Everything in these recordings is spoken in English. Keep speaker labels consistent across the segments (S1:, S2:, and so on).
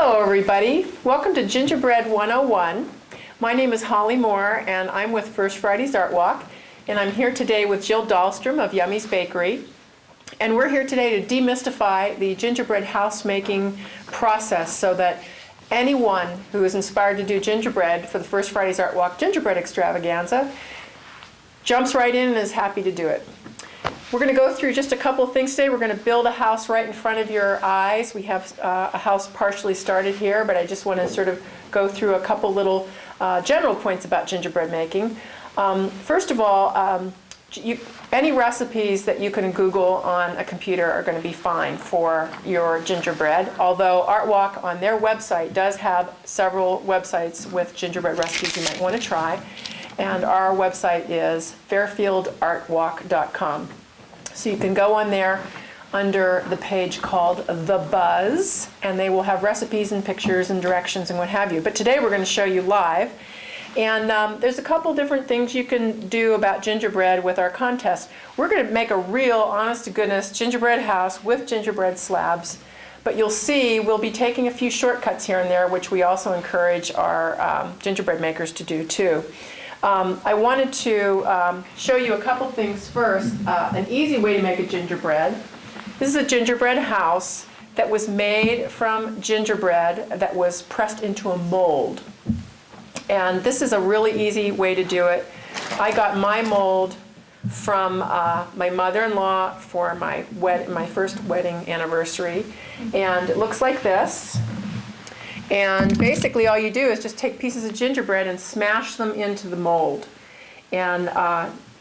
S1: Hello everybody, welcome to Gingerbread 101. My name is Holly Moore and I'm with First Friday's Artwalk, and I'm here today with Jill Dahlstrom of Yummy's Bakery. And we're here today to demystify the gingerbread house making process so that anyone who is inspired to do gingerbread for the First Friday's Artwalk gingerbread extravaganza jumps right in and is happy to do it. We're going to go through just a couple of things today. We're going to build a house right in front of your eyes. We have a house partially started here, but I just want to sort of go through a couple little general points about gingerbread making. First of all, any recipes that you can Google on a computer are going to be fine for your gingerbread, although Artwalk on their website does have several websites with gingerbread recipes you might want to try. And our website is fairfieldartwalk.com. So you can go on there under the page called The Buzz, and they will have recipes and pictures and directions and what have you. But today we're going to show you live. And there's a couple different things you can do about gingerbread with our contest. We're going to make a real, honest-to-goodness gingerbread house with gingerbread slabs. But you'll see we'll be taking a few shortcuts here and there, which we also encourage our gingerbread makers to do too. I wanted to show you a couple things first. An easy way to make a gingerbread. This is a gingerbread house that was made from gingerbread that was pressed into a mold. And this is a really easy way to do it. I got my mold from my mother-in-law for my first wedding anniversary. And it looks like this. And basically all you do is just take pieces of gingerbread and smash them into the mold and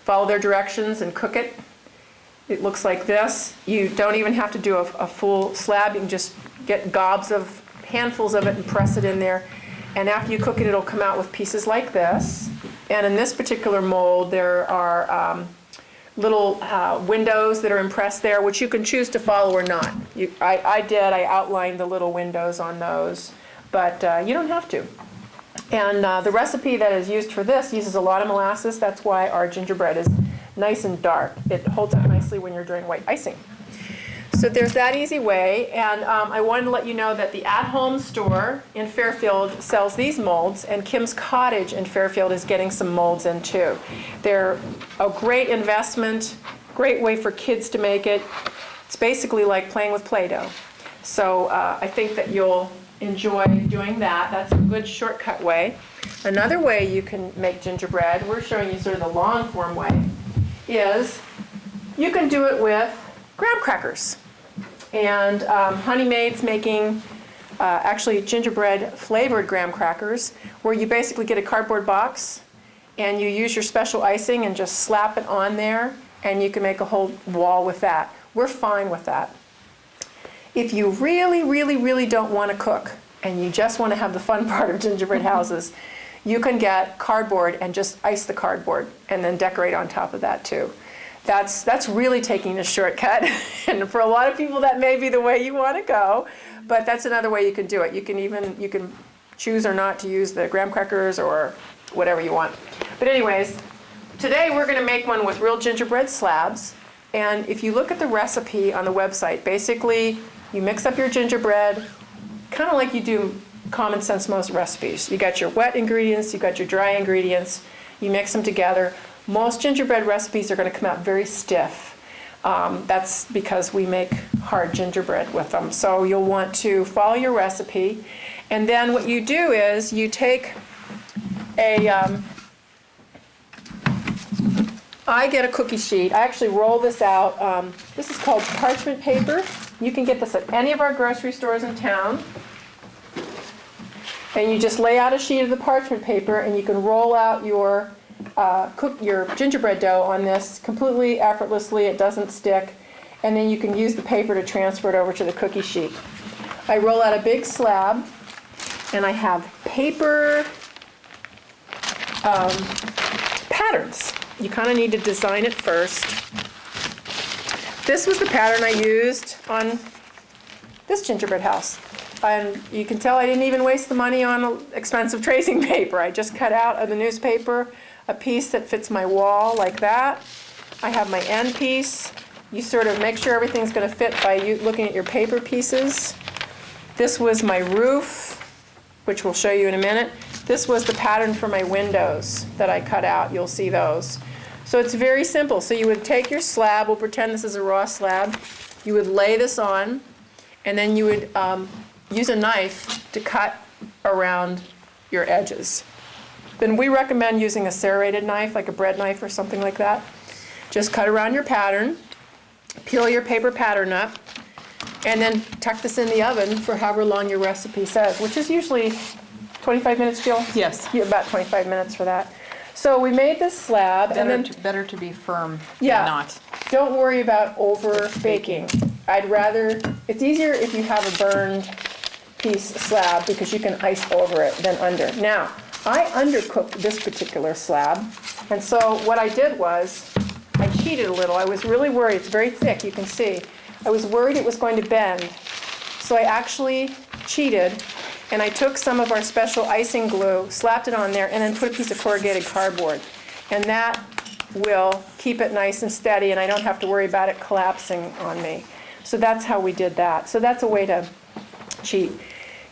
S1: follow their directions and cook it. It looks like this. You don't even have to do a full slab. You can just get handfuls of it and press it in there. And after you cook it, it'll come out with pieces like this. And in this particular mold, there are little windows that are impressed there, which you can choose to follow or not. I outlined the little windows on those. But you don't have to. And the recipe that is used for this uses a lot of molasses. That's why our gingerbread is nice and dark. It holds up nicely when you're doing white icing. So there's that easy way. And I wanted to let you know that the at-home store in Fairfield sells these molds, and Kim's Cottage in Fairfield is getting some molds in too. They're a great investment, great way for kids to make it. It's basically like playing with Play-Doh. So I think that you'll enjoy doing that. That's a good shortcut way. Another way you can make gingerbread, we're showing you sort of the long form way, is you can do it with graham crackers. And Honey Maid's making actually gingerbread flavored graham crackers, where you basically get a cardboard box and you use your special icing and just slap it on there, and you can make a whole wall with that. We're fine with that. If you really, really, really don't want to cook and you just want to have the fun part of gingerbread houses, you can get cardboard and just ice the cardboard and then decorate on top of that too. That's really taking a shortcut. And for a lot of people that may be the way you want to go, but that's another way you can do it. You can choose or not to use the graham crackers or whatever you want. But anyways, today we're going to make one with real gingerbread slabs. And if you look at the recipe on the website, basically you mix up your gingerbread, kind of like you do common sense most recipes. You got your wet ingredients, you got your dry ingredients, you mix them together. Most gingerbread recipes are going to come out very stiff. That's because we make hard gingerbread with them. So you'll want to follow your recipe. And then what you do is you take I get a cookie sheet. I actually roll this out. This is called parchment paper. You can get this at any of our grocery stores in town. And you just lay out a sheet of the parchment paper, and you can roll out your gingerbread dough on this completely effortlessly. It doesn't stick. And then you can use the paper to transfer it over to the cookie sheet. I roll out a big slab, and I have paper patterns. You kind of need to design it first. This was the pattern I used on this gingerbread house. And you can tell I didn't even waste the money on expensive tracing paper. I just cut out of the newspaper a piece that fits my wall like that. I have my end piece. You sort of make sure everything's going to fit by looking at your paper pieces. This was my roof, which we'll show you in a minute. This was the pattern for my windows that I cut out. You'll see those. So it's very simple. So you would take your slab, we'll pretend this is a raw slab, you would lay this on, and then you would use a knife to cut around your edges. Then we recommend using a serrated knife, like a bread knife or something like that. Just cut around your pattern, peel your paper pattern up, and then tuck this in the oven for however long your recipe says, which is usually 25 minutes, Jill?
S2: Yes.
S1: Yeah, about 25 minutes for that. So we made this slab, and then
S2: Better to be firm
S1: yeah,
S2: than not.
S1: don't worry about over baking. I'd rather, it's easier if you have a burned piece slab because you can ice over it than under. Now, I undercooked this particular slab, and so what I did was I cheated a little. I was really worried. It's very thick, you can see. I was worried it was going to bend, so I actually cheated, and I took some of our special icing glue, slapped it on there, and then put a piece of corrugated cardboard. And that will keep it nice and steady, and I don't have to worry about it collapsing on me. So that's how we did that. So that's a way to cheat.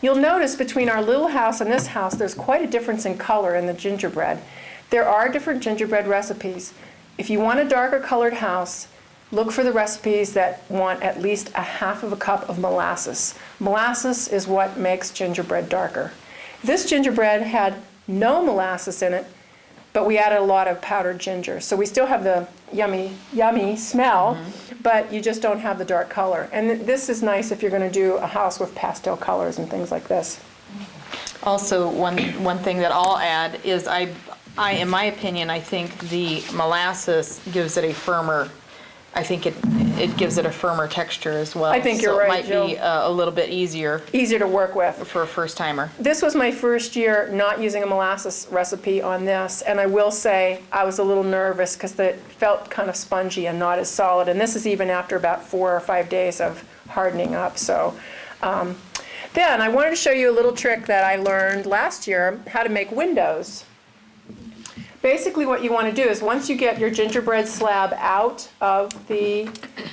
S1: You'll notice between our little house and this house, there's quite a difference in color in the gingerbread. There are different gingerbread recipes. If you want a darker colored house, look for the recipes that want at least a half of a cup of molasses. Molasses is what makes gingerbread darker. This gingerbread had no molasses in it, but we added a lot of powdered ginger. So we still have the yummy, yummy smell, but you just don't have the dark color. And this is nice if you're going to do a house with pastel colors and things like this.
S2: Also, one thing that I'll add is I, in my opinion, I think the molasses gives it a firmer, I think it gives it a firmer texture as well.
S1: I think you're right,
S2: So it might be a little bit easier
S1: Easier to work with.
S2: for a first timer.
S1: This was my first year not using a molasses recipe on this, and I will say I was a little nervous because it felt kind of spongy and not as solid, and this is even after about 4 or 5 days of hardening up. So then I wanted to show you a little trick that I learned last year, how to make windows. Basically what you want to do is once you get your gingerbread slab out of the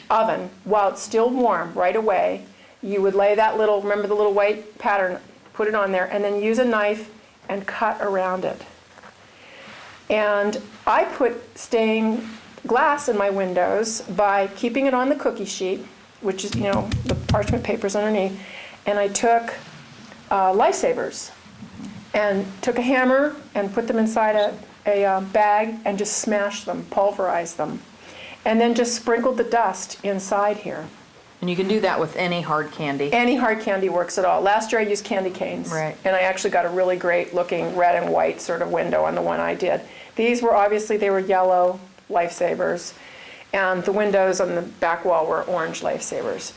S1: oven, while it's still warm right away, you would lay that little, remember the little white pattern, put it on there, and then use a knife and cut around it. And I put stained glass in my windows by keeping it on the cookie sheet, which is, the parchment paper's underneath, and I took lifesavers and took a hammer and put them inside a bag and just smashed them, pulverized them, and then just sprinkled the dust inside here.
S2: And you can do that with any hard candy.
S1: Any hard candy works at all. Last year I used candy canes,
S2: Right.
S1: and I actually got a really great looking red and white sort of window on the one I did. These were obviously, they were yellow lifesavers, and the windows on the back wall were orange lifesavers.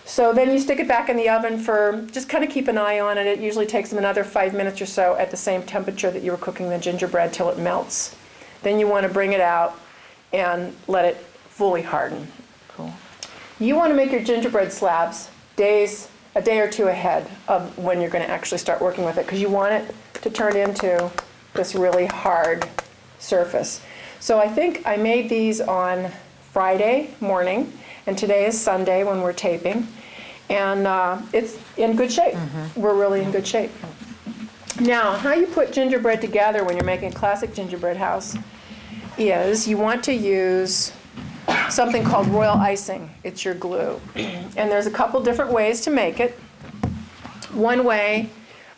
S1: So then you stick it back in the oven for, just kind of keep an eye on it. It usually takes them another 5 minutes or so at the same temperature that you were cooking the gingerbread till it melts. Then you want to bring it out and let it fully harden.
S2: Cool.
S1: You want to make your gingerbread slabs a day or two ahead of when you're going to actually start working with it, because you want it to turn into this really hard surface. So I think I made these on Friday morning, and today is Sunday when we're taping, and it's in good shape. We're really in good shape. Now, how you put gingerbread together when you're making a classic gingerbread house is you want to use something called royal icing. It's your glue. And there's a couple different ways to make it. One way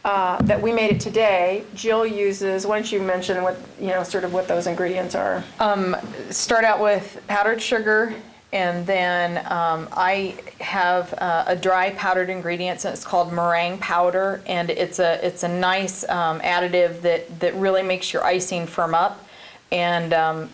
S1: that we made it today, Jill uses, why don't you mention what, sort of what those ingredients are?
S2: Start out with powdered sugar, and then I have a dry powdered ingredients, and it's called meringue powder, and it's a nice additive that really makes your icing firm up, and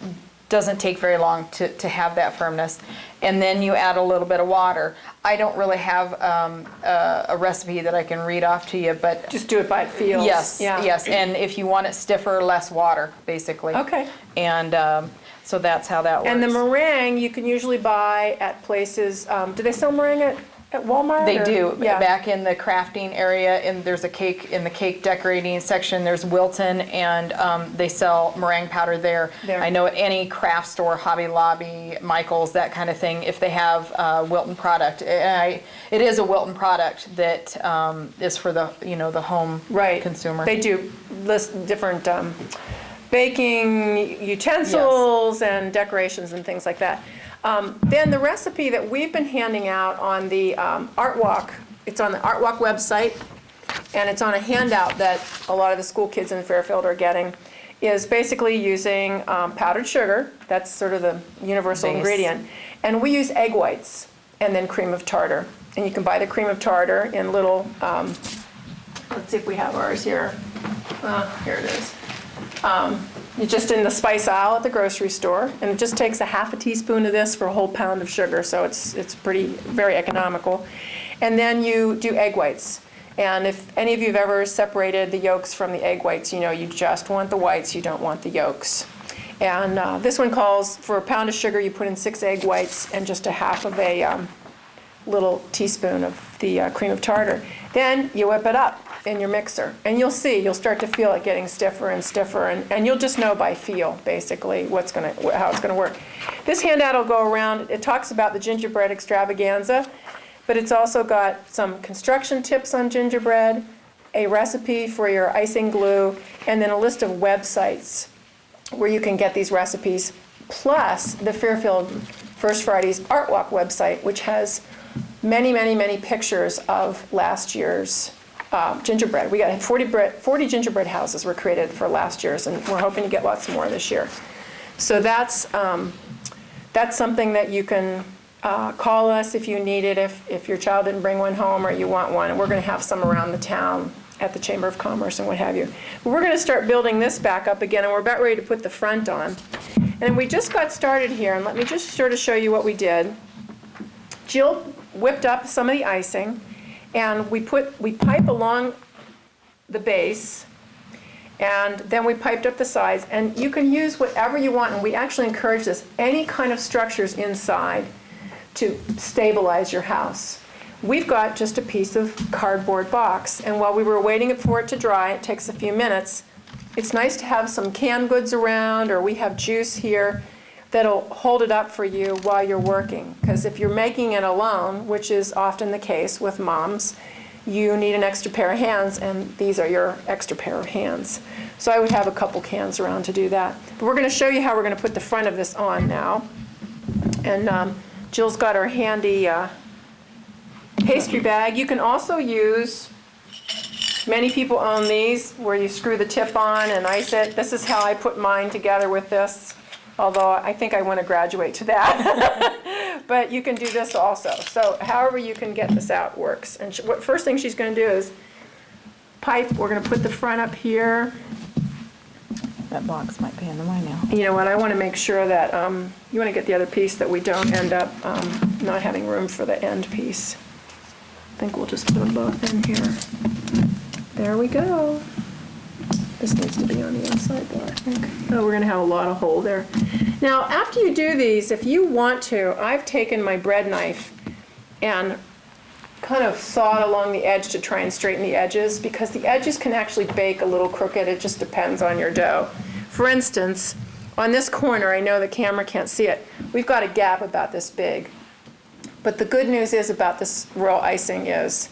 S2: doesn't take very long to have that firmness. And then you add a little bit of water. I don't really have a recipe that I can read off to you, but
S1: just do it by it feels.
S2: Yes,
S1: yeah.
S2: yes. And if you want it stiffer, less water, basically.
S1: Okay.
S2: And so that's how that works.
S1: And the meringue you can usually buy at places. Do they sell meringue at Walmart?
S2: They
S1: or-
S2: do.
S1: Yeah.
S2: Back in the crafting area, and there's a cake in the cake decorating section. There's Wilton, and they sell meringue powder there. I know at any craft store, Hobby Lobby, Michael's, that kind of thing, if they have Wilton product. It is a Wilton product that is for the the home consumer.
S1: They do list different baking utensils and decorations and things like that. Then the recipe that we've been handing out on the Artwalk, it's on the Artwalk website, and it's on a handout that a lot of the school kids in Fairfield are getting, is basically using powdered sugar. That's sort of the universal ingredient. And we use egg whites and then cream of tartar. And you can buy the cream of tartar in little, let's see if we have ours here. Here it is. You're just in the spice aisle at the grocery store, and it just takes a half a teaspoon of this for a whole pound of sugar, so it's very economical. And then you do egg whites. And if any of you have ever separated the yolks from the egg whites, you know you just want the whites, you don't want the yolks. And this one calls for a pound of sugar, you put in 6 egg whites and just a half of a little teaspoon of the cream of tartar. Then you whip it up in your mixer, and you'll start to feel it getting stiffer and stiffer, and you'll just know by feel, basically, how it's gonna work. This handout will go around. It talks about the gingerbread extravaganza, but it's also got some construction tips on gingerbread, a recipe for your icing glue, and then a list of websites where you can get these recipes, plus the Fairfield First Friday's Artwalk website, which has many, many, many pictures of last year's gingerbread. We got 40 gingerbread houses were created for last year's, and we're hoping to get lots more this year. So that's something that you can call us if you need it, if your child didn't bring one home or you want one, and we're going to have some around the town at the Chamber of Commerce and what have you. But we're going to start building this back up again, and we're about ready to put the front on. And we just got started here, and let me just sort of show you what we did. Jill whipped up some of the icing, and we pipe along the base, and then we piped up the sides, and you can use whatever you want, and we actually encourage this, any kind of structures inside to stabilize your house. We've got just a piece of cardboard box, and while we were waiting for it to dry, it takes a few minutes, it's nice to have some canned goods around, or we have juice here that'll hold it up for you while you're working. Because if you're making it alone, which is often the case with moms, you need an extra pair of hands, and these are your extra pair of hands. So I would have a couple cans around to do that. But we're going to show you how we're going to put the front of this on now. And Jill's got her handy pastry bag. You can also use, many people own these, where you screw the tip on and ice it. This is how I put mine together with this, although I think I want to graduate to that. But you can do this also. So however you can get this out works. And what first thing she's going to do is pipe. We're going to put the front up here.
S2: That box might be in the way now.
S1: You know what, I want to make sure that, you want to get the other piece, that we don't end up not having room for the end piece. I think we'll just put them both in here. There we go. This needs to be on the inside though, I think. Oh, we're going to have a lot of hole there. Now, after you do these, if you want to, I've taken my bread knife and kind of sawed along the edge to try and straighten the edges, because the edges can actually bake a little crooked. It just depends on your dough. For instance, on this corner, I know the camera can't see it, we've got a gap about this big. But the good news is about this royal icing is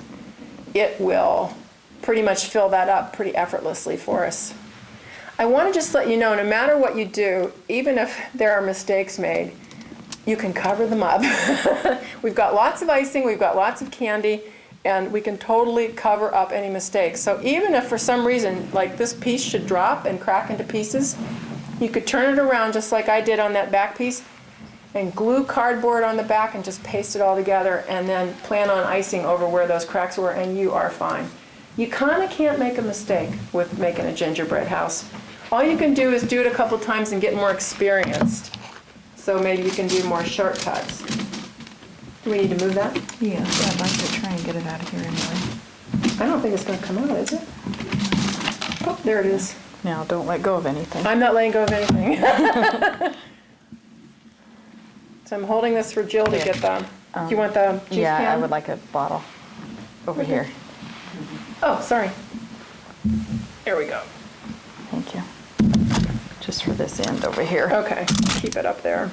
S1: it will pretty much fill that up pretty effortlessly for us. I want to just let you know, no matter what you do, even if there are mistakes made, you can cover them up. We've got lots of icing, we've got lots of candy, and we can totally cover up any mistakes. So even if for some reason, like this piece should drop and crack into pieces, you could turn it around just like I did on that back piece, and glue cardboard on the back and just paste it all together, and then plan on icing over where those cracks were, and you are fine. You kind of can't make a mistake with making a gingerbread house. All you can do is do it a couple times and get more experienced. So maybe you can do more shortcuts. Do we need to move that?
S2: Yeah, I'd like to try and get it out of here anyway.
S1: I don't think it's going to come out, is it? Oh, there it is.
S2: Now, don't let go of anything.
S1: I'm not letting go of anything. So I'm holding this for Jill to get Do you want the juice
S2: Yeah,
S1: can?
S2: I would like a bottle over here.
S1: Oh, sorry. There we go.
S2: Thank you. Just for this end over here.
S1: Okay, keep it up there.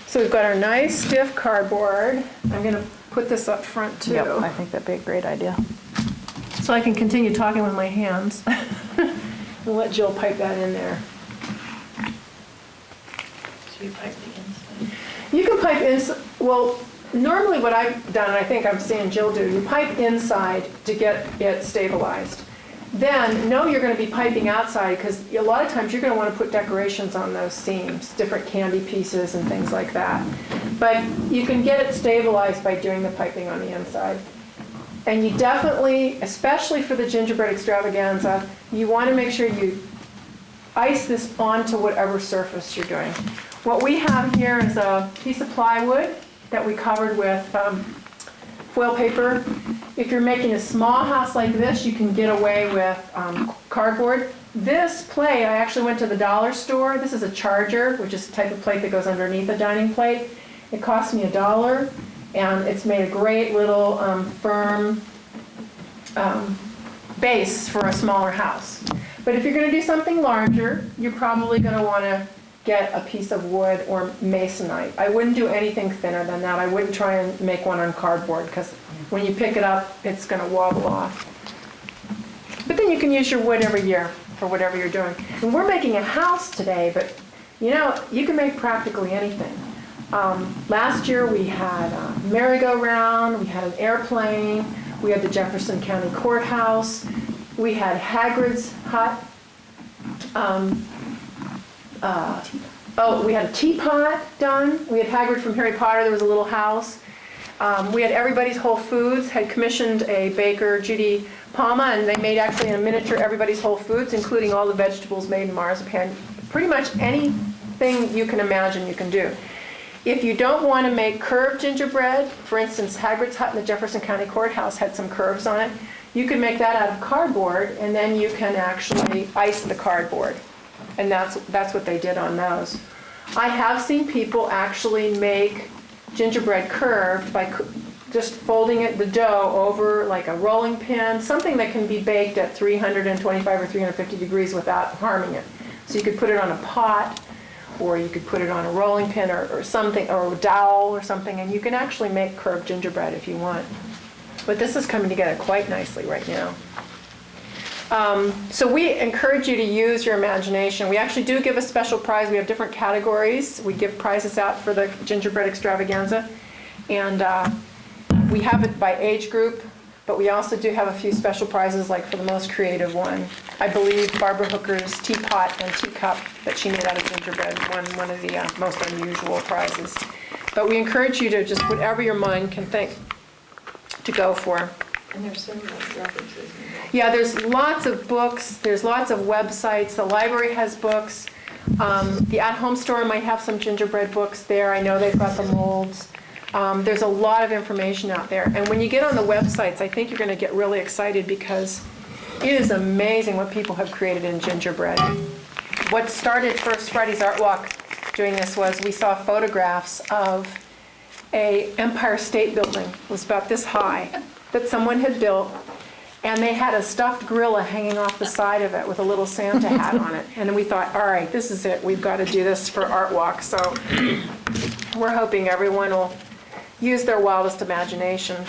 S1: So we've got our nice stiff cardboard. I'm going to put this up front too.
S2: Yep, I think that'd be a great idea.
S1: So I can continue talking with my hands. And let Jill pipe that in there.
S3: So you pipe the inside.
S1: You can pipe inside, well, normally what I've done, and I think I'm seeing Jill do, you pipe inside to get it stabilized. Then, no, you're going to be piping outside because a lot of times you're going to want to put decorations on those seams, different candy pieces and things like that. But you can get it stabilized by doing the piping on the inside. And you definitely, especially for the gingerbread extravaganza, you want to make sure you ice this onto whatever surface you're doing. What we have here is a piece of plywood that we covered with foil paper. If you're making a small house like this, you can get away with cardboard. This plate, I actually went to the dollar store. This is a charger, which is the type of plate that goes underneath a dining plate. It cost me $1, and it's made a great little firm base for a smaller house. But if you're going to do something larger, you're probably going to want to get a piece of wood or masonite. I wouldn't do anything thinner than that. I wouldn't try and make one on cardboard because when you pick it up, it's going to wobble off. But then you can use your wood every year for whatever you're doing. And we're making a house today, but you know, you can make practically anything. Last year we had a merry-go-round, we had an airplane, we had the Jefferson County Courthouse, we had Hagrid's hut. We had a teapot done. We had Hagrid from Harry Potter. There was a little house. We had Everybody's Whole Foods, had commissioned a baker, Judy Palma, and they made actually in a miniature Everybody's Whole Foods, including all the vegetables made in marzipan. Pretty much anything you can imagine you can do. If you don't want to make curved gingerbread, for instance, Hagrid's hut in the Jefferson County Courthouse had some curves on it, you can make that out of cardboard, and then you can actually ice the cardboard. And that's what they did on those. I have seen people actually make gingerbread curved by just folding the dough over like a rolling pin, something that can be baked at 325 or 350 degrees without harming it. So you could put it on a pot, or you could put it on a rolling pin or something, or a dowel or something, and you can actually make curved gingerbread if you want. But this is coming together quite nicely right now. So we encourage you to use your imagination. We actually do give a special prize. We have different categories. We give prizes out for the gingerbread extravaganza. And we have it by age group, but we also do have a few special prizes, like for the most creative one. I believe Barbara Hooker's teapot and teacup that she made out of gingerbread won one of the most unusual prizes. But we encourage you to just, whatever your mind can think, to go for.
S3: And there's several references.
S1: Yeah, there's lots of books, there's lots of websites, the library has books. The at-home store might have some gingerbread books there. I know they've got the molds. There's a lot of information out there. And when you get on the websites, I think you're going to get really excited because it is amazing what people have created in gingerbread. What started first Friday's Artwalk doing this was we saw photographs of a Empire State Building. It was about this high that someone had built, and they had a stuffed gorilla hanging off the side of it with a little Santa hat on it. And then we thought, all right, this is it. We've got to do this for Artwalk. So we're hoping everyone will use their wildest imagination.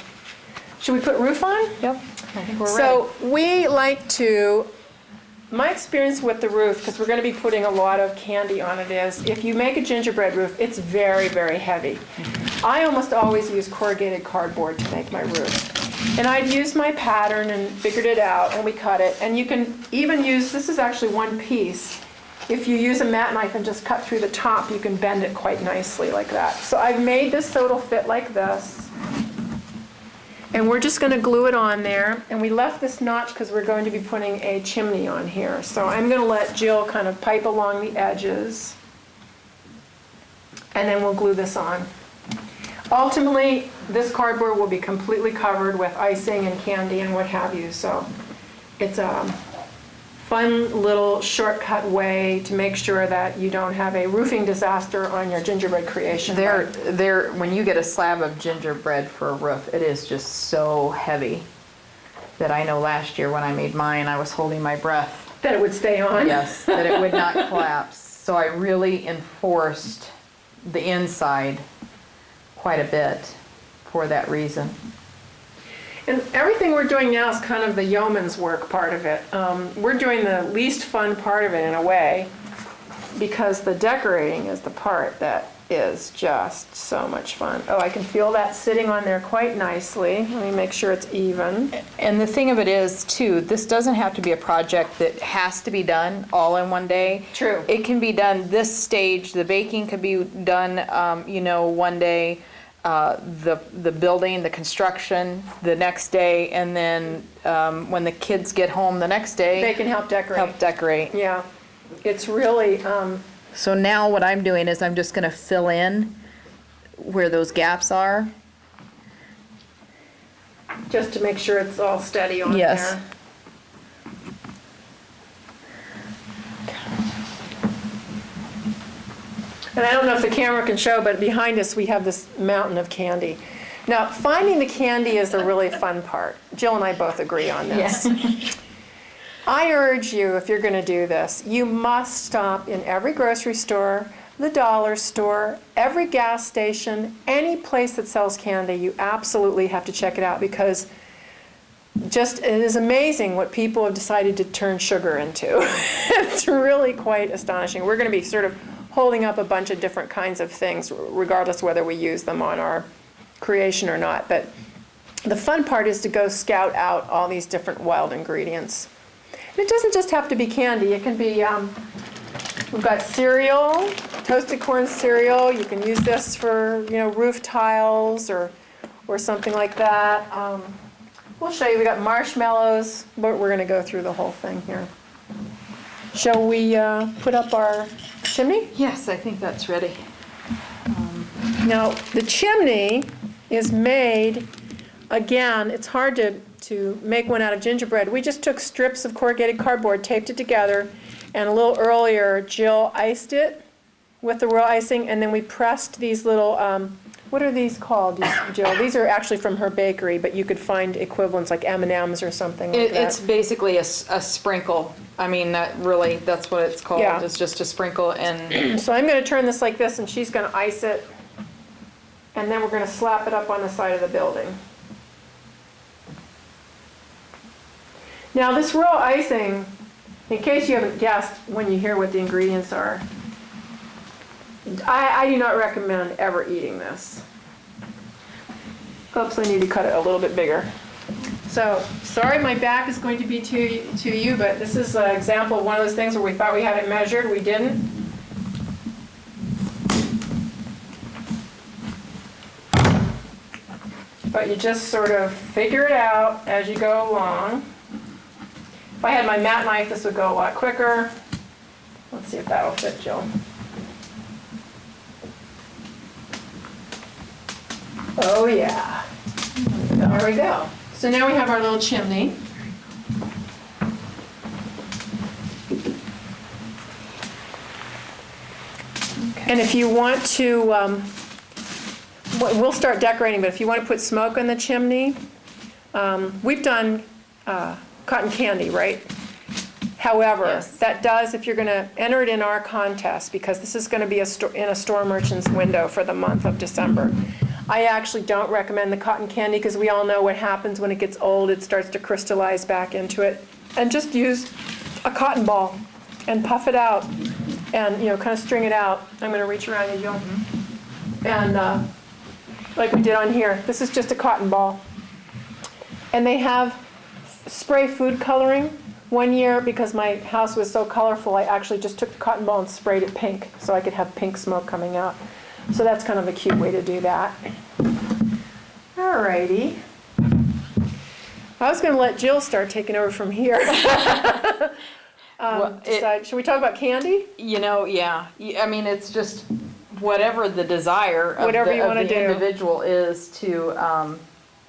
S1: Should we put roof on?
S2: Yep, I think we're ready.
S1: So we like to, my experience with the roof, because we're going to be putting a lot of candy on it, is if you make a gingerbread roof, it's very, very heavy. I almost always use corrugated cardboard to make my roof. And I'd used my pattern and figured it out, and we cut it. And you can even use, this is actually one piece. If you use a mat knife and just cut through the top, you can bend it quite nicely like that. So I've made this so it'll fit like this. And we're just going to glue it on there. And we left this notch because we're going to be putting a chimney on here. So I'm going to let Jill kind of pipe along the edges. And then we'll glue this on. Ultimately, this cardboard will be completely covered with icing and candy and what have you. So it's fun little shortcut way to make sure that you don't have a roofing disaster on your gingerbread creation.
S2: When you get a slab of gingerbread for a roof, it is just so heavy that I know last year when I made mine, I was holding my breath.
S1: That it would stay on?
S2: Yes, that it would not collapse. So I really enforced the inside quite a bit for that reason.
S1: And everything we're doing now is kind of the yeoman's work part of it. We're doing the least fun part of it in a way, because the decorating is the part that is just so much fun. Oh, I can feel that sitting on there quite nicely. Let me make sure it's even.
S2: And the thing of it is, too, this doesn't have to be a project that has to be done all in one day.
S1: True.
S2: It can be done this stage. The baking could be done, one day. The building, the construction, the next day, and then when the kids get home the next day,
S1: They can help decorate. Yeah, it's really,
S2: So now what I'm doing is I'm just going to fill in where those gaps are.
S1: just to make sure it's all steady on
S2: Yes.
S1: there. And I don't know if the camera can show, but behind us we have this mountain of candy. Now, finding the candy is the really fun part. Jill and I both agree on this. I urge you, if you're going to do this, you must stop in every grocery store, the dollar store, every gas station, any place that sells candy. You absolutely have to check it out, because it is amazing what people have decided to turn sugar into. It's really quite astonishing. We're going to be sort of holding up a bunch of different kinds of things, regardless whether we use them on our creation or not. But the fun part is to go scout out all these different wild ingredients. And it doesn't just have to be candy. It can be, we've got cereal, toasted corn cereal. You can use this for, roof tiles or something like that. We'll show you. We got marshmallows. We're going to go through the whole thing here. Shall we put up our chimney?
S2: Yes, I think that's ready.
S1: Now, the chimney is made, again, it's hard to make one out of gingerbread. We just took strips of corrugated cardboard, taped it together, and a little earlier, Jill iced it with the royal icing, and then we pressed these little, what are these called, Jill? These are actually from her bakery, but you could find equivalents like M&Ms or something like that.
S2: It's basically a sprinkle. I mean, that's what it's called.
S1: Yeah.
S2: It's just a sprinkle. And
S1: So I'm going to turn this like this, and she's going to ice it, and then we're going to slap it up on the side of the building. Now, this royal icing, in case you haven't guessed when you hear what the ingredients are, I do not recommend ever eating this. Oops, I need to cut it a little bit bigger. So, sorry my back is going to be to you, but this is an example of one of those things where we thought we had it measured, we didn't. But you just sort of figure it out as you go along. If I had my mat knife, this would go a lot quicker. Let's see if that'll fit, Jill. Oh yeah. There we go. So now we have our little chimney. And if you want to, we'll start decorating, but if you want to put smoke in the chimney, we've done cotton candy, right? However,
S2: Yes.
S1: that does, if you're going to enter it in our contest, because this is going to be in a store merchant's window for the month of December, I actually don't recommend the cotton candy, because we all know what happens when it gets old. It starts to crystallize back into it. And just use a cotton ball and puff it out and, kind of string it out. I'm going to reach around you, Jill. And like we did on here, this is just a cotton ball. And they have spray food coloring. One year, because my house was so colorful, I actually just took the cotton ball and sprayed it pink so I could have pink smoke coming out. So that's kind of a cute way to do that. Alrighty. I was going to let Jill start taking over from here. Should we talk about candy?
S2: yeah. I mean, it's just whatever the desire of
S1: Whatever you wanna
S2: the
S1: do.
S2: individual is to,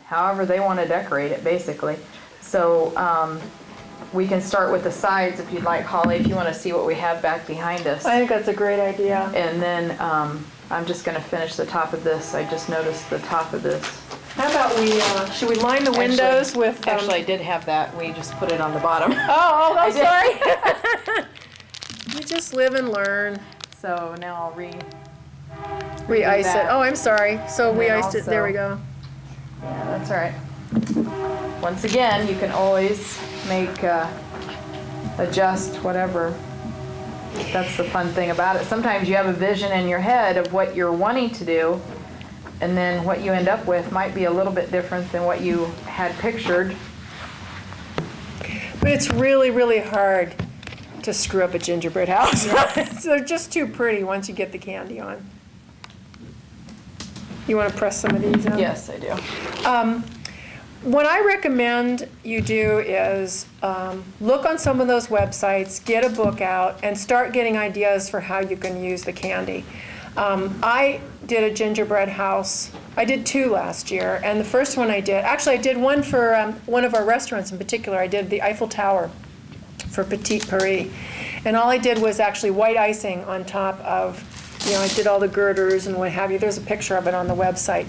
S2: however they want to decorate it, basically. So we can start with the sides if you'd like, Holly, if you want to see what we have back behind us.
S1: I think that's a great idea.
S2: And then I'm just going to finish the top of this. I just noticed the top of this.
S1: How about we, should we line the windows with...
S2: Actually, I did have that. We just put it on the bottom.
S1: Oh, I'm
S2: I did.
S1: sorry. You just live and learn.
S2: So now I'll
S1: Re-ice it.
S2: that.
S1: Oh, I'm sorry. So
S2: And
S1: we
S2: then
S1: iced it. There we
S2: also-
S1: go.
S2: Yeah, that's all right. Once again, you can always make, adjust whatever. That's the fun thing about it. Sometimes you have a vision in your head of what you're wanting to do, and then what you end up with might be a little bit different than what you had pictured.
S1: But it's really, really hard to screw up a gingerbread house. They're just too pretty once you get the candy on. You want to press some of these in?
S2: Yes, I do.
S1: What I recommend you do is look on some of those websites, get a book out, and start getting ideas for how you can use the candy. I did a gingerbread house. I did 2 last year, and the first one I did one for one of our restaurants in particular. I did the Eiffel Tower for Petit Paris, and all I did was actually white icing on top of, I did all the girders and what have you. There's a picture of it on the website.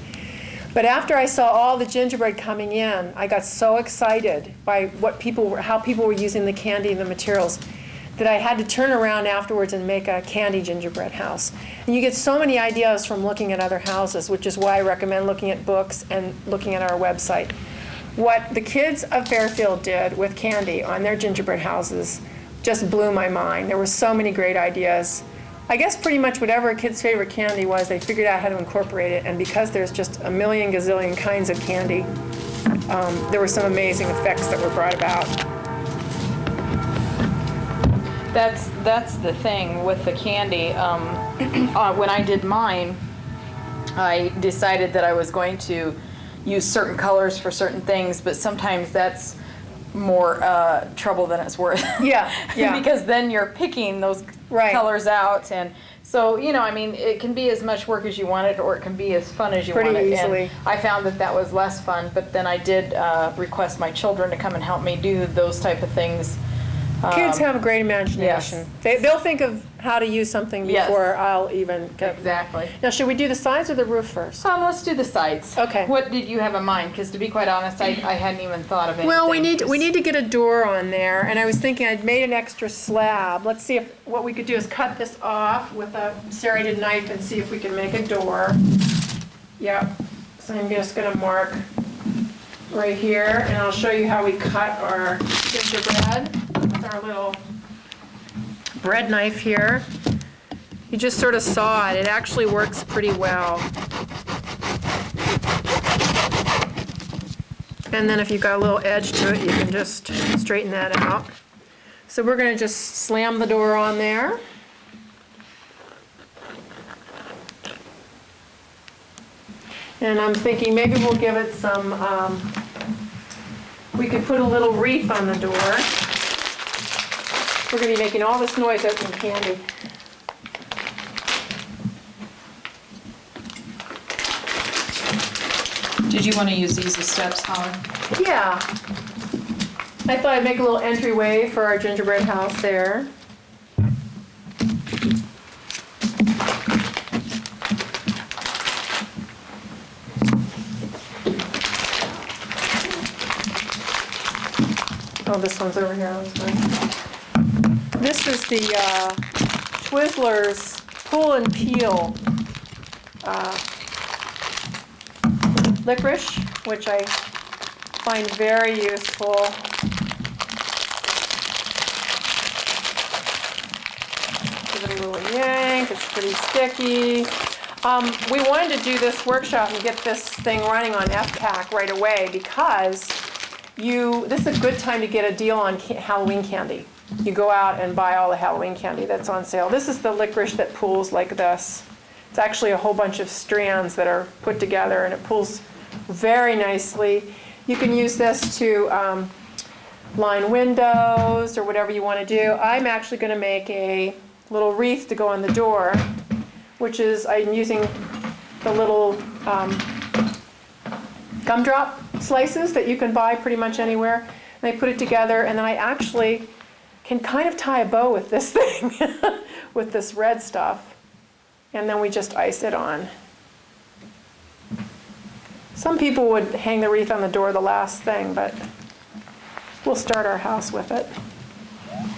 S1: But after I saw all the gingerbread coming in, I got so excited by how people were using the candy and the materials that I had to turn around afterwards and make a candy gingerbread house. And you get so many ideas from looking at other houses, which is why I recommend looking at books and looking at our website. What the kids of Fairfield did with candy on their gingerbread houses just blew my mind. There were so many great ideas. I guess pretty much whatever a kid's favorite candy was, they figured out how to incorporate it. And because there's just a million gazillion kinds of candy, there were some amazing effects that were brought about.
S2: That's the thing with the candy. When I did mine, I decided that I was going to use certain colors for certain things, but sometimes that's more trouble than it's worth.
S1: Yeah.
S2: Because then you're picking those
S1: Right.
S2: colors out, and so it can be as much work as you want it, or it can be as fun as you
S1: Pretty
S2: want it.
S1: easily.
S2: And I found that was less fun, but then I did request my children to come and help me do those type of things.
S1: Kids have a great imagination.
S2: yes.
S1: They'll think of how to use something
S2: Yes.
S1: before I'll even get.
S2: Exactly.
S1: Now, should we do the sides or the roof first?
S2: Let's do the sides.
S1: Okay.
S2: What did you have in mind? Because to be quite honest, I hadn't even thought of anything.
S1: Well, we need to get a door on there, and I was thinking I'd made an extra slab. Let's see if what we could do is cut this off with a serrated knife and see if we can make a door. Yep. So I'm just going to mark right here, and I'll show you how we cut our gingerbread with our little bread knife here. You just sort of saw it. It actually works pretty well. And then if you've got a little edge to it, you can just straighten that out. So we're going to just slam the door on there. And I'm thinking maybe we'll give it some, we could put a little wreath on the door. We're going to be making all this noise opening candy.
S2: Did you want to use these as steps, Holly?
S1: Yeah. I thought I'd make a little entryway for our gingerbread house there. Oh, this one's over here. That's fine. This is the Twizzlers Pull and Peel licorice, which I find very useful. Give it a little yank. It's pretty sticky. We wanted to do this workshop and get this thing running on FPAC right away because this is a good time to get a deal on Halloween candy. You go out and buy all the Halloween candy that's on sale. This is the licorice that pulls like this. It's actually a whole bunch of strands that are put together, and it pulls very nicely. You can use this to line windows or whatever you want to do. I'm actually going to make a little wreath to go on the door, which is I'm using the little gumdrop slices that you can buy pretty much anywhere. and I put it together, and then I actually can kind of tie a bow with this thing, with this red stuff, and then we just ice it on. Some people would hang the wreath on the door the last thing, but we'll start our house with it.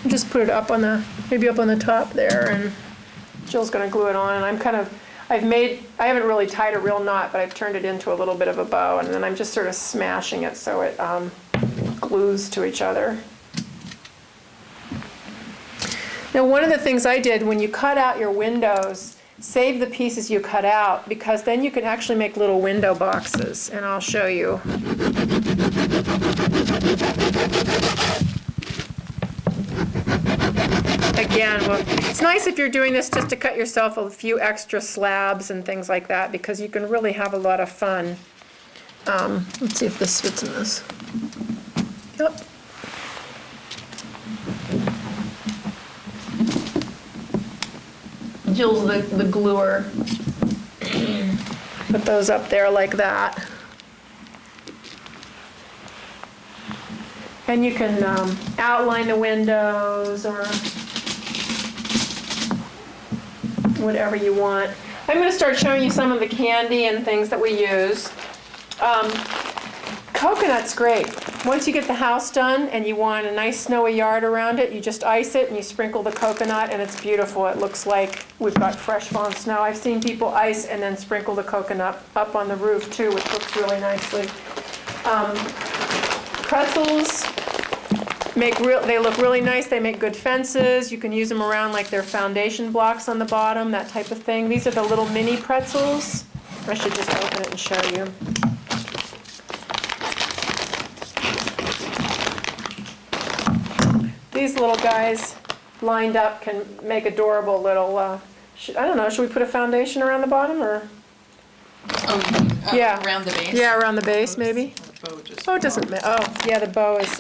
S1: Just put it up on the, maybe up on the top there, and Jill's gonna glue it on, and I haven't really tied a real knot, but I've turned it into a little bit of a bow, and then I'm just sort of smashing it so it glues to each other. Now, one of the things I did, when you cut out your windows, save the pieces you cut out, because then you can actually make little window boxes, and I'll show you. Again, well, it's nice if you're doing this just to cut yourself a few extra slabs and things like that, because you can really have a lot of fun. Let's see if this fits in this. Yep. Jill's the gluer. Put those up there like that. And you can outline the windows or whatever you want. I'm going to start showing you some of the candy and things that we use. Coconut's great. Once you get the house done and you want a nice snowy yard around it, you just ice it and you sprinkle the coconut, and it's beautiful. It looks like we've got fresh fallen snow. I've seen people ice and then sprinkle the coconut up on the roof too, which looks really nicely. Pretzels they look really nice. They make good fences. You can use them around like their foundation blocks on the bottom, that type of thing. These are the little mini pretzels. I should just open it and show you. These little guys lined up can make adorable little, I don't know, should we put a foundation around the bottom or? Yeah.
S2: Around the base?
S1: Yeah, around the base maybe. Oh, it doesn't matter. Oh, yeah, the bow is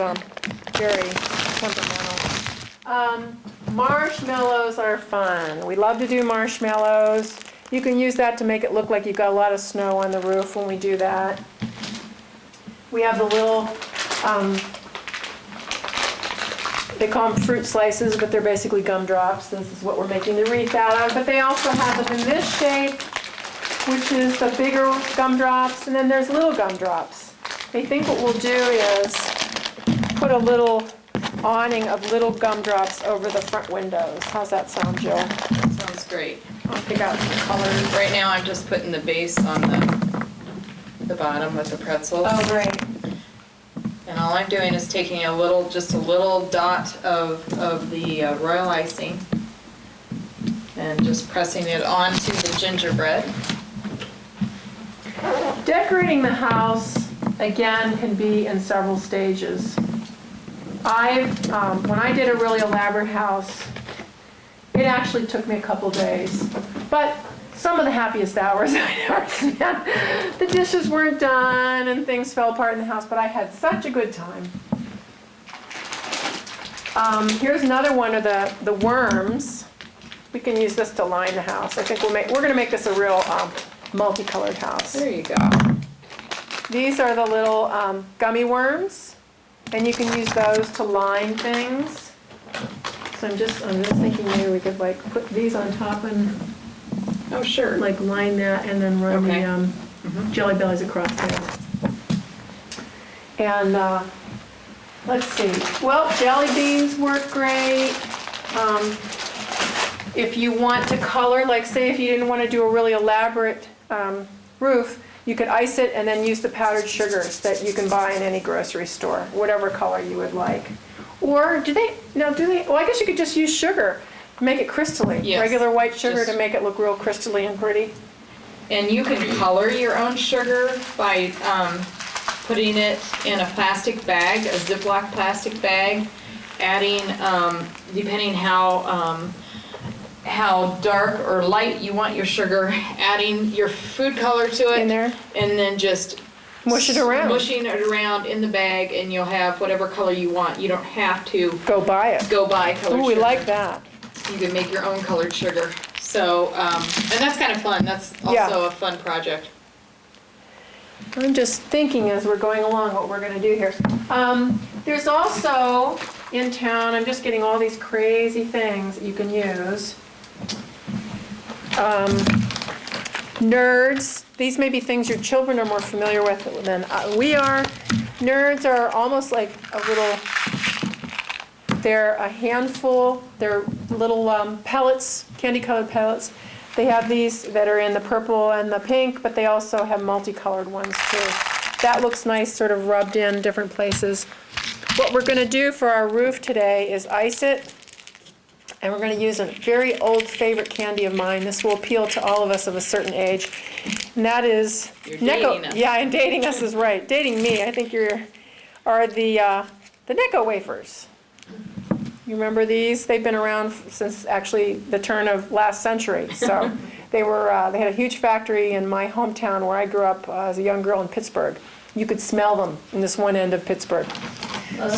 S1: very temperamental. Marshmallows are fun. We love to do marshmallows. You can use that to make it look like you've got a lot of snow on the roof when we do that. We have the little, they call them fruit slices, but they're basically gumdrops. This is what we're making the wreath out of. But they also have them in this shape, which is the bigger gumdrops, and then there's little gumdrops. I think what we'll do is put a little awning of little gumdrops over the front windows. How's that sound, Jill?
S2: Sounds great.
S1: I'll pick out some colors.
S2: Right now, I'm just putting the base on the bottom with the pretzels.
S1: Oh, great.
S2: And all I'm doing is taking just a little dot of the royal icing and just pressing it onto the gingerbread.
S1: Decorating the house, again, can be in several stages. When I did a really elaborate house, it actually took me a couple days. But some of the happiest hours I ever spent. The dishes weren't done and things fell apart in the house, but I had such a good time. Here's another one of the worms. We can use this to line the house. I think we're going to make this a real multicolored house.
S2: There you go.
S1: These are the little gummy worms, and you can use those to line things. So I'm just thinking maybe we could like put these on top and
S2: Oh, sure.
S1: like line that and then run
S2: Okay.
S1: the jelly bellies across there. And let's see. Well, jelly beans work great. If you want to color, like say if you didn't want to do a really elaborate roof, you could ice it and then use the powdered sugars that you can buy in any grocery store, whatever color you would like. Or well, I guess you could just use sugar, make it crystally.
S2: Yes.
S1: Regular white sugar
S2: Just-
S1: to make it look real crystally and pretty.
S2: And you can color your own sugar by putting it in a plastic bag, a Ziploc plastic bag, adding, depending how dark or light you want your sugar, adding your food color to it.
S1: In there?
S2: And then just
S1: Mush it around.
S2: mushing it around in the bag, and you'll have whatever color you want. You don't have to
S1: Go buy it.
S2: go buy colored
S1: Ooh, we
S2: sugar.
S1: like that.
S2: You can make your own colored sugar. So, and that's kind of fun. That's also
S1: Yeah.
S2: a fun project.
S1: I'm just thinking as we're going along what we're going to do here. There's also in town, I'm just getting all these crazy things that you can use. Nerds. These may be things your children are more familiar with than we are. Nerds are almost like a little, they're a handful, they're little pellets, candy-colored pellets. They have these that are in the purple and the pink, but they also have multicolored ones too. That looks nice, sort of rubbed in different places. What we're going to do for our roof today is ice it, and we're going to use a very old favorite candy of mine. This will appeal to all of us of a certain age, and that is
S2: You're dating us.
S1: Yeah, and dating us is right. Dating me, I think are the Necco wafers. You remember these? They've been around since actually the turn of last century. So they had a huge factory in my hometown where I grew up as a young girl in Pittsburgh. You could smell them in this one end of Pittsburgh.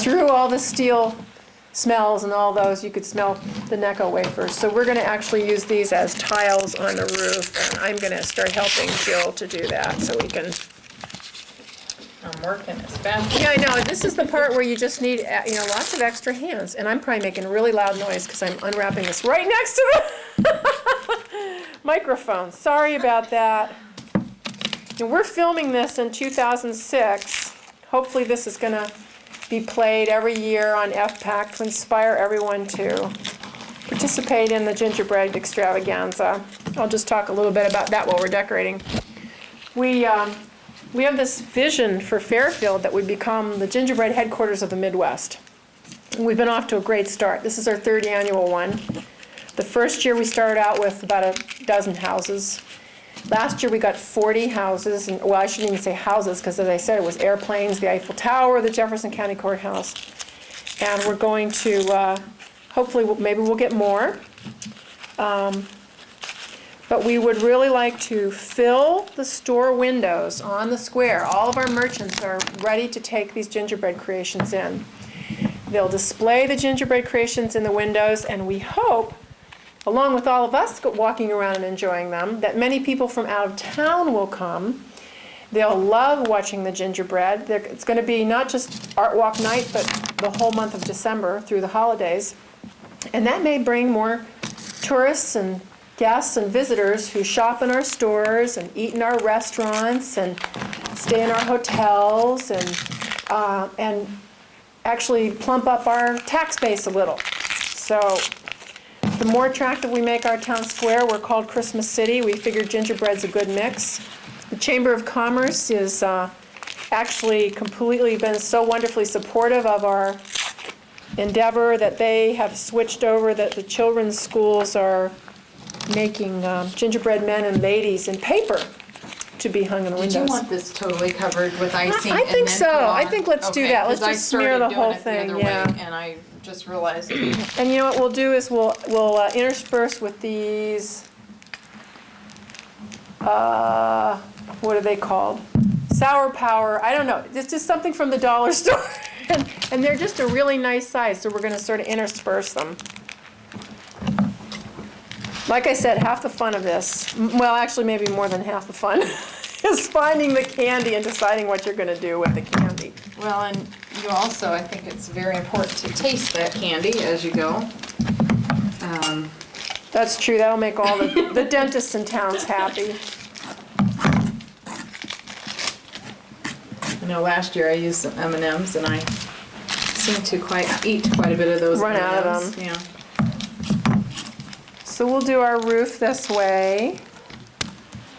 S1: Through all the steel smells and all those, you could smell the Necco wafers. So we're going to actually use these as tiles on the roof, and I'm going to start helping Jill to do that so we can.
S2: I'm working as fast.
S1: Yeah, I know. This is the part where you just need, lots of extra hands. And I'm probably making a really loud noise because I'm unwrapping this right next to the microphone. Sorry about that. And we're filming this in 2006. Hopefully this is going to be played every year on FPAC to inspire everyone to participate in the gingerbread extravaganza. I'll just talk a little bit about that while we're decorating. We have this vision for Fairfield that we become the gingerbread headquarters of the Midwest. We've been off to a great start. This is our third annual one. The first year we started out with about a dozen houses. Last year we got 40 houses, and well, I shouldn't even say houses because as I said, it was airplanes, the Eiffel Tower, the Jefferson County Courthouse. And we're going to, hopefully, maybe we'll get more. But we would really like to fill the store windows on the square. All of our merchants are ready to take these gingerbread creations in. They'll display the gingerbread creations in the windows, and we hope, along with all of us walking around and enjoying them, that many people from out of town will come. They'll love watching the gingerbread. It's going to be not just Artwalk night, but the whole month of December through the holidays. And that may bring more tourists and guests and visitors who shop in our stores and eat in our restaurants and stay in our hotels and actually plump up our tax base a little. So the more attractive we make our town square, we're called Christmas City. We figured gingerbread's a good mix. The Chamber of Commerce is actually completely been so wonderfully supportive of our endeavor that they have switched over that the children's schools are making gingerbread men and ladies in paper to be hung in the windows.
S2: Did you want this totally covered with icing?
S1: I think so. I think let's do that. Let's
S2: Okay, 'cause
S1: just smear the whole
S2: I started
S1: thing,
S2: doing it the other
S1: yeah.
S2: way, and I just realized.
S1: And you know what we'll do is we'll intersperse with these, what are they called? Sour Power, I don't know. It's just something from the dollar store. And they're just a really nice size, so we're going to sort of intersperse them. Like I said, half the fun of this, well, actually maybe more than half the fun, is finding the candy and deciding what you're going to do with the candy.
S2: Well, and you also, I think it's very important to taste that candy as you go.
S1: That's true. That'll make all the dentists in towns happy.
S2: I know last year I used some M&Ms, and I seemed to eat quite a bit of those
S1: Run
S2: M&Ms.
S1: out of them.
S2: Yeah.
S1: So we'll do our roof this way.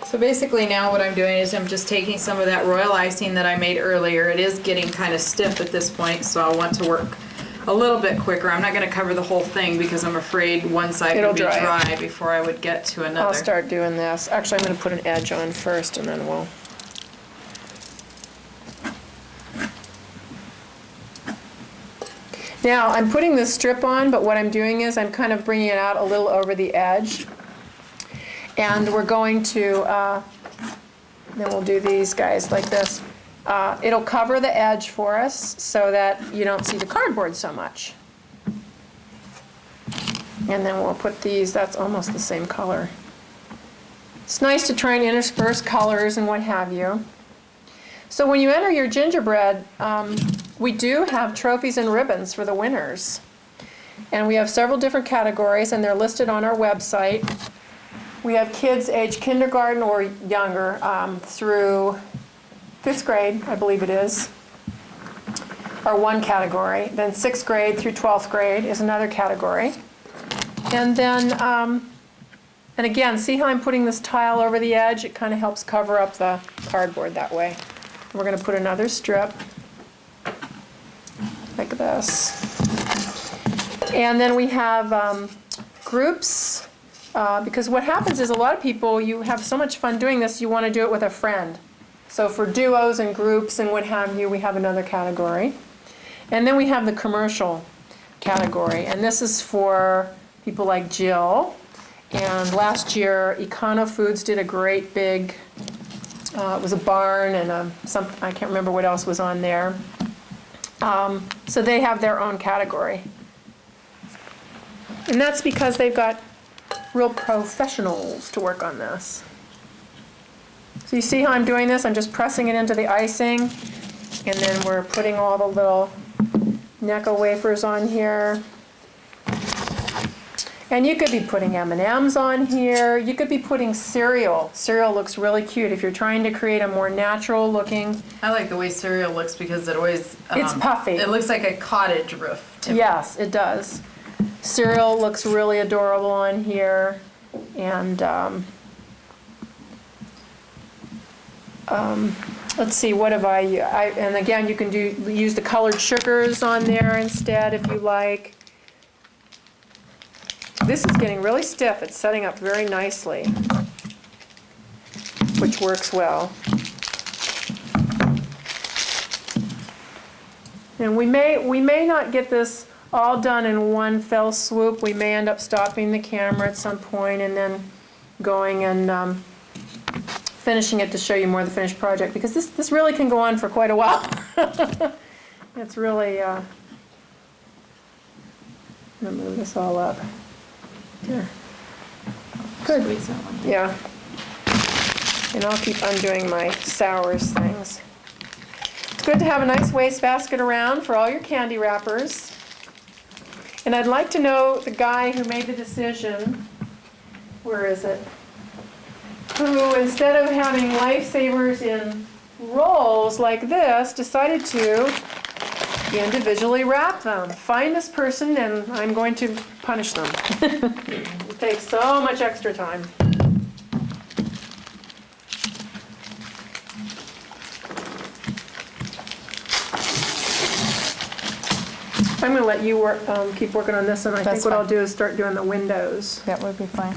S2: So basically now what I'm doing is I'm just taking some of that royal icing that I made earlier. It is getting kind of stiff at this point, so I'll want to work a little bit quicker. I'm not going to cover the whole thing because I'm afraid one side
S1: It'll
S2: will be
S1: dry
S2: dry before I would get to another.
S1: I'll start doing this. Actually, I'm going to put an edge on first, and then we'll... Now, I'm putting this strip on, but what I'm doing is I'm kind of bringing it out a little over the edge. And we're going to, then we'll do these guys like this. It'll cover the edge for us so that you don't see the cardboard so much. And then we'll put these, that's almost the same color. It's nice to try and intersperse colors and what have you. So when you enter your gingerbread, we do have trophies and ribbons for the winners. And we have several different categories, and they're listed on our website. We have kids age kindergarten or younger through 5th grade, I believe it is, are one category. Then 6th grade through 12th grade is another category. And then, and again, see how I'm putting this tile over the edge? It kind of helps cover up the cardboard that way. We're going to put another strip like this. And then we have groups, because what happens is a lot of people, you have so much fun doing this, you want to do it with a friend. So for duos and groups and what have you, we have another category. And then we have the commercial category, and this is for people like Jill. And last year, Econo Foods did a great big, it was a barn and I can't remember what else was on there. So they have their own category. And that's because they've got real professionals to work on this. So you see how I'm doing this? I'm just pressing it into the icing, and then we're putting all the little Necco wafers on here. And you could be putting M&Ms on here. You could be putting cereal. Cereal looks really cute if you're trying to create a more natural looking.
S2: I like the way cereal looks because it always...
S1: It's puffy.
S2: It looks like a cottage roof.
S1: Yes, it does. Cereal looks really adorable on here. And let's see, what have and again, you can use the colored sugars on there instead if you like. This is getting really stiff. It's setting up very nicely, which works well. And we may not get this all done in one fell swoop. We may end up stopping the camera at some point and then going and finishing it to show you more of the finished project, because this really can go on for quite a while. It's really, I'm going to move this all up. Here. Good. Yeah. And I'll keep undoing my sours things. It's good to have a nice wastebasket around for all your candy wrappers. And I'd like to know the guy who made the decision, where is it? Who, instead of having Lifesavers in rolls like this, decided to individually wrap them. Find this person and I'm going to punish them. It takes so much extra time. I'm going to let you keep working on this, and I think what I'll do is start doing the windows.
S2: That would be fine.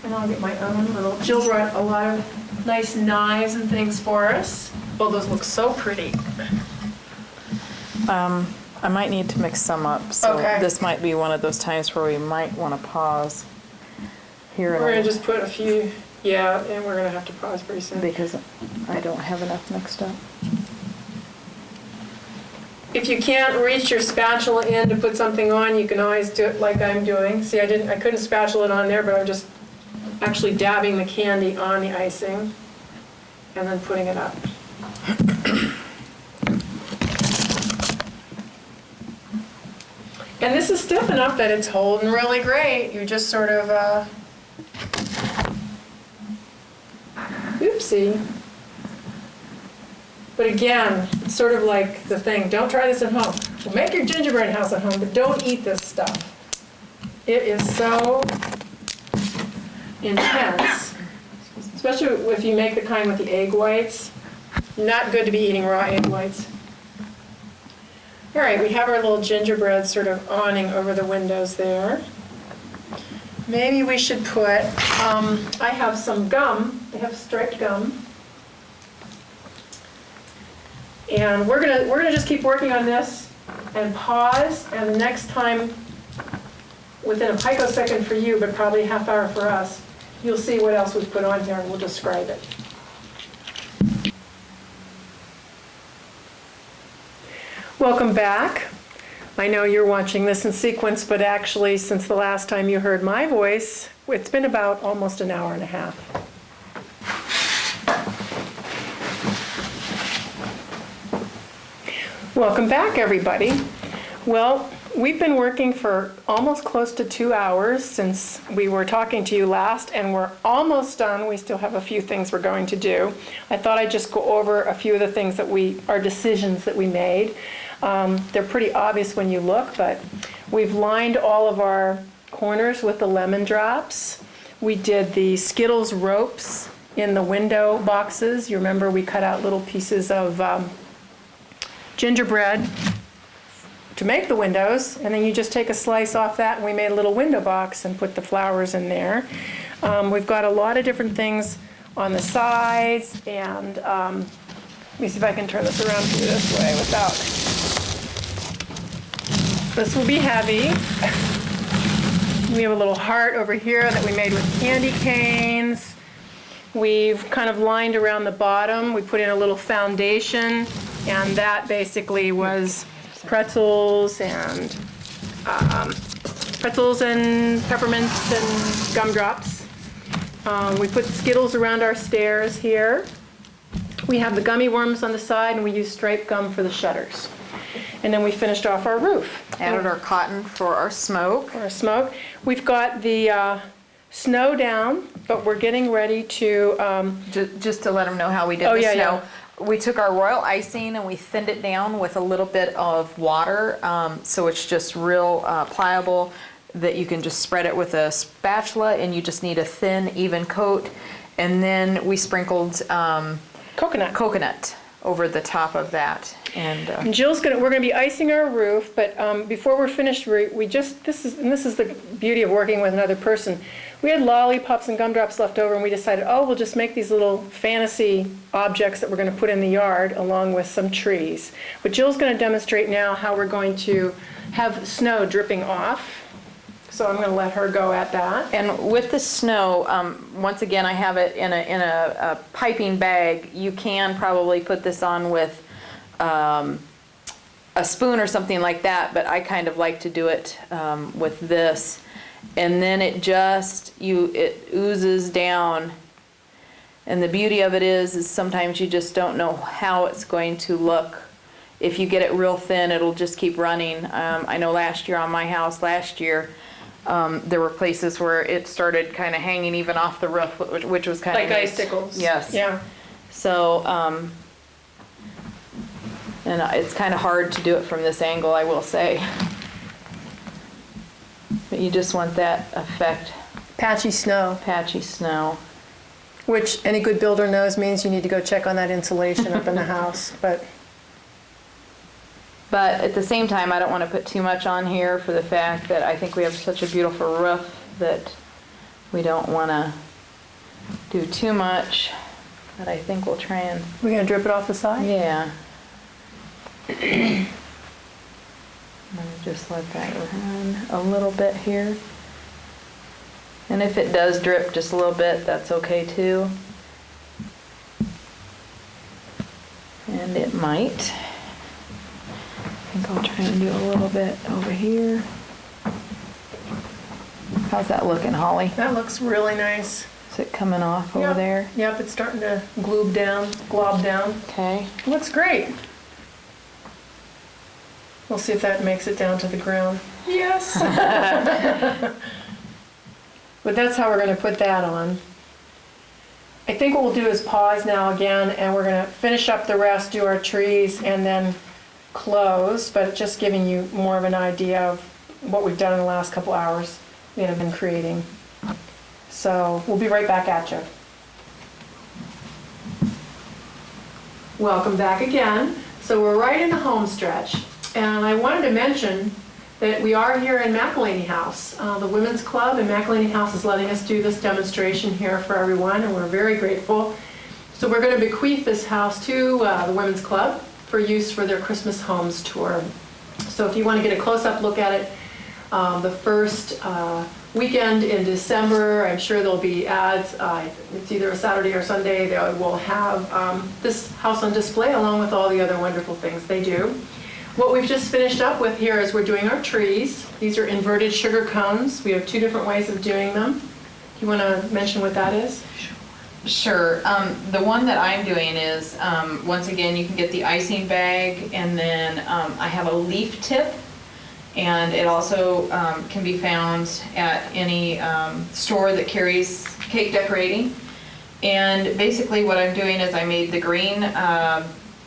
S1: And I'll get my own little, Jill brought a lot of nice knives and things for us. Oh, those look so pretty.
S2: I might need to mix some up, so
S1: Okay.
S2: This might be one of those times where we might want to pause here.
S1: We're going to just put a few, yeah, and we're going to have to pause pretty soon.
S2: Because I don't have enough mixed up.
S1: If you can't reach your spatula in to put something on, you can always do it like I'm doing. See, I couldn't spatula it on there, but I'm just actually dabbing the candy on the icing and then putting it up. And this is stiff enough that it's holding really great. You just sort of, oopsie. But again, it's sort of like the thing, don't try this at home. Well, make your gingerbread house at home, but don't eat this stuff. It is so intense, especially if you make the kind with the egg whites. Not good to be eating raw egg whites. All right, we have our little gingerbread sort of awning over the windows there. Maybe we should put, I have some gum. I have striped gum. And we're gonna just keep working on this and pause, and the next time, within a picosecond for you, but probably a half hour for us, you'll see what else we've put on here and we'll describe it. Welcome back. I know you're watching this in sequence, but actually since the last time you heard my voice, it's been about almost an hour and a half. Welcome back, everybody. Well, we've been working for almost close to 2 hours since we were talking to you last, and we're almost done. We still have a few things we're going to do. I thought I'd just go over a few of the things that our decisions that we made. They're pretty obvious when you look, but we've lined all of our corners with the lemon drops. We did the Skittles ropes in the window boxes. You remember we cut out little pieces of gingerbread to make the windows, and then you just take a slice off that, and we made a little window box and put the flowers in there. We've got a lot of different things on the sides, and let me see if I can turn this around for you this way without. This will be heavy. We have a little heart over here that we made with candy canes. We've kind of lined around the bottom. We put in a little foundation, and that basically was pretzels and peppermints and gumdrops. We put Skittles around our stairs here. We have the gummy worms on the side, and we use striped gum for the shutters. And then we finished off our roof.
S2: Added our cotton for our smoke.
S1: We've got the snow down, but we're getting ready to...
S2: Just to let them know how we did the snow.
S1: Yeah.
S2: We took our royal icing and we thinned it down with a little bit of water, so it's just real pliable, that you can just spread it with a spatula, and you just need a thin, even coat. And then we sprinkled coconut over the top of that. And
S1: we're gonna be icing our roof, but before we're finished, this is the beauty of working with another person. We had lollipops and gumdrops left over, and we decided, we'll just make these little fantasy objects that we're gonna put in the yard along with some trees. But Jill's gonna demonstrate now how we're going to have snow dripping off. So I'm gonna let her go at that.
S2: And with the snow, once again, I have it in a piping bag. You can probably put this on with a spoon or something like that, but I kind of like to do it with this. And then it oozes down. And the beauty of it is sometimes you just don't know how it's going to look. If you get it real thin, it'll just keep running. I know last year on my house, there were places where it started kind of hanging even off the roof, which was kind of
S1: like icicles.
S2: Yes.
S1: Yeah.
S2: So, and it's kind of hard to do it from this angle, I will say. But you just want that effect.
S1: Patchy snow. Which any good builder knows means you need to go check on that insulation up in the house. But
S2: at the same time, I don't want to put too much on here for the fact that I think we have such a beautiful roof that we don't want to do too much. But I think we'll try and...
S1: We're going to drip it off the side?
S2: Yeah. Let me just let that run a little bit here. And if it does drip just a little bit, that's okay too. And it might. I think I'll try and do a little bit over here. How's that looking, Holly?
S1: That looks really nice.
S2: Is it coming off over there?
S1: Yep, it's starting to glob down.
S2: Okay.
S1: Looks great. We'll see if that makes it down to the ground. Yes. But that's how we're going to put that on. I think what we'll do is pause now again, and we're going to finish up the rest, do our trees, and then close, but just giving you more of an idea of what we've done in the last couple hours been creating. So we'll be right back at you. Welcome back again. So we're right in the home stretch. And I wanted to mention that we are here in McElhaney House. The Women's Club in McElhaney House is letting us do this demonstration here for everyone, and we're very grateful. So we're going to bequeath this house to the Women's Club for use for their Christmas Homes tour. So if you want to get a close-up look at it, the first weekend in December, I'm sure there'll be ads. It's either a Saturday or Sunday. They will have this house on display along with all the other wonderful things they do. What we've just finished up with here is we're doing our trees. These are inverted sugar cones. We have two different ways of doing them. Do you want to mention what that is?
S2: Sure. Sure. The one that I'm doing is, once again, you can get the icing bag, and then I have a leaf tip, and it also can be found at any store that carries cake decorating. And basically what I'm doing is I made the green,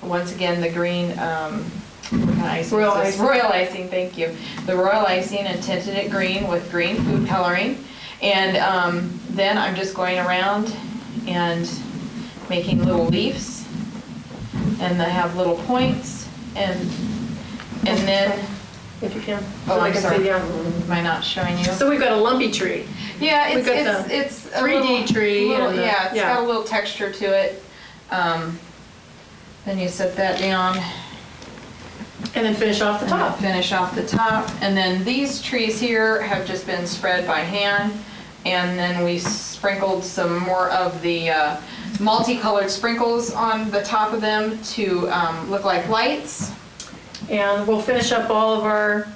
S2: once again, the green, what kind of icing
S1: Royal
S2: is this?
S1: icing.
S2: Royal icing, thank you. The royal icing, and tinted it green with green food coloring. And then I'm just going around and making little leaves, and I have little points, and then,
S1: If you can.
S2: oh,
S1: So I
S2: I'm
S1: can
S2: sorry,
S1: see, yeah.
S2: am I not showing you?
S1: So we've got a lumpy tree.
S2: Yeah,
S1: We've got the
S2: it's a
S1: 3D
S2: little-
S1: tree
S2: little-
S1: and the-
S2: yeah, it's
S1: yeah.
S2: got a little texture to it. Then you set that down,
S1: And then finish off the
S2: and then
S1: top.
S2: finish off the top. And then these trees here have just been spread by hand, and then we sprinkled some more of the multicolored sprinkles on the top of them to look like lights.
S1: And we'll finish up all of our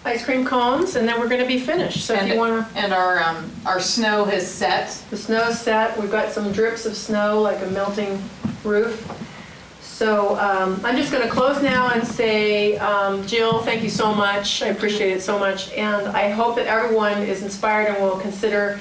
S1: ice cream cones, and then we're gonna be finished. So if you wanna,
S2: And our snow has set.
S1: the snow's set, we've got some drips of snow, like a melting roof. So I'm just gonna close now and say, Jill, thank you so much. I appreciate it so much. And I hope that everyone is inspired and will consider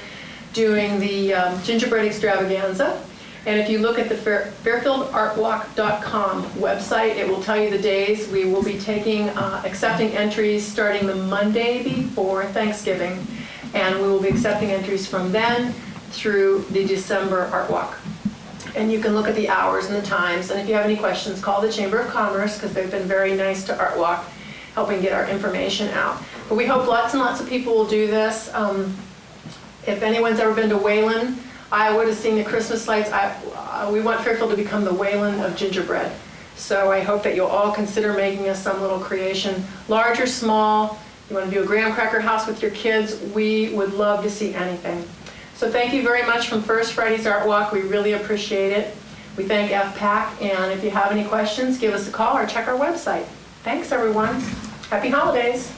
S1: doing the gingerbread extravaganza. And if you look at the fairfieldartwalk.com website, it will tell you the days. We will be accepting entries starting the Monday before Thanksgiving. And we will be accepting entries from then through the December Art Walk. And you can look at the hours and the times. And if you have any questions, call the Chamber of Commerce, because they've been very nice to Art Walk, helping get our information out. But we hope lots and lots of people will do this. If anyone's ever been to Wayland, Iowa, to see the Christmas lights, we want Fairfield to become the Wayland of gingerbread. So I hope that you'll all consider making us some little creation, large or small. You want to do a graham cracker house with your kids, we would love to see anything. So thank you very much from First Friday's Art Walk. We really appreciate it. We thank FPAC, and if you have any questions, give us a call or check our website. Thanks, everyone. Happy holidays.